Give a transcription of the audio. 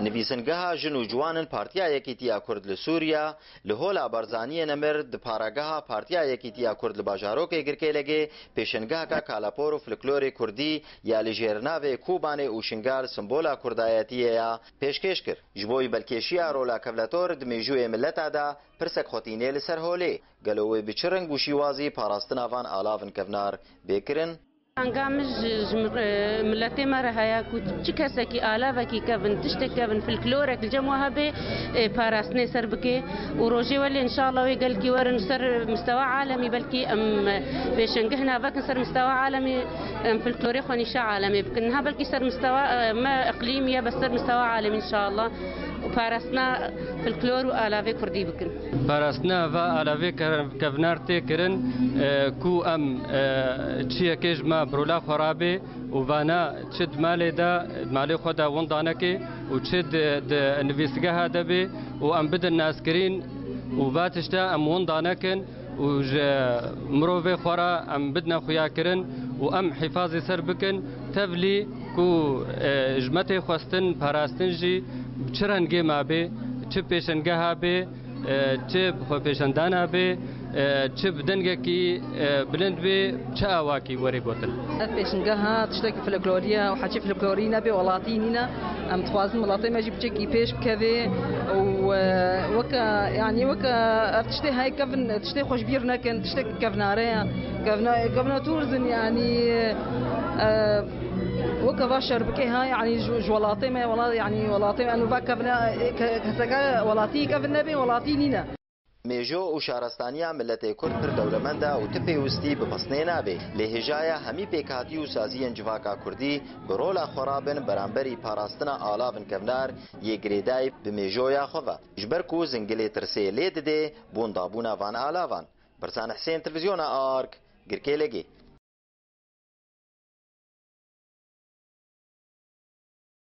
نویسنگها جن و جوانن پارتیا یکیتیا کرد لسوریا لهولا برزانی نمر د پاراگاها پارتیا یکیتیا کرد لباجارو که گرکه لگه پیشنگاه کا کالاپور و فلکلور کردی یا لجرناو کوبانه او شنگال سمبولا کردایتیه یا پیشکش کر جبوی بلکشیا رولا کولاتور د میجوی ملت دا پرسک خوتینه لسر هولی گلوی بچرنگ و شیوازی پاراستناوان آلاون کفنار بکرن انقامج ملتي مرة هيا كنت كسكي آلافكي كفن تشتك كفن في الكلورك الجموها بي باراسني سربكي وروجي ولي إن شاء الله ويقال كي ورن سر مستوى عالمي بلكي أم بيشنقهنا بك سر مستوى عالمي أم في الكلوريخ ونشاء عالمي بكنها بلكي سر مستوى ما إقليمية بس سر مستوى عالمي إن شاء الله وباراسنا في الكلور وآلافي كردي بكن باراسنا وآلافي كفنار تكرن كو أم تشيا كيج ما برولا خرابي وفانا تشد مالي دا مالي خدا وندانكي وتشد نفيسجها دبي وأم بدن ناسكرين وباتشتا أم وندانكن وج مروفي خورا أم بدنا خياكرن وأم حفاظي سربكن تبلي كو جمتي خواستن باراستنجي بچرنگی ما به چه پیشنگاه به چه خو پیشندانه به چه بدنگه کی بلند به چه اواکی وری گوتن پیشنگاه تشتکی فلکلوریا و حچی فلکلورینا به ولاتینینا ام تخوازم ولاتی ما جیب چکی پیش بکوی و وکا يعني وكا تشتي هاي كفن تشتي خوش بير نكن تشتي كفناريا كفنا تورزن يعني وكا باشر بكي هاي يعني جوالاتي ما ولا يعني ولاتي انه باكفنا كسكا ولاتي كفنا بي ولاتي نينا میجو و شارستانیا ملت کرد پر دولمنده و تپیوستی بپسنه نابه لهجایا همی پیکاتی و سازی انجواکا کردی برولا خرابن برانبری پاراستنا آلاون کفنار یه گریدای بمیجویا خواه جبرکو زنگلی ترسه لید ده بوندابونا وان آلاوان برسان حسین تلویزیون آرک گرکه لگی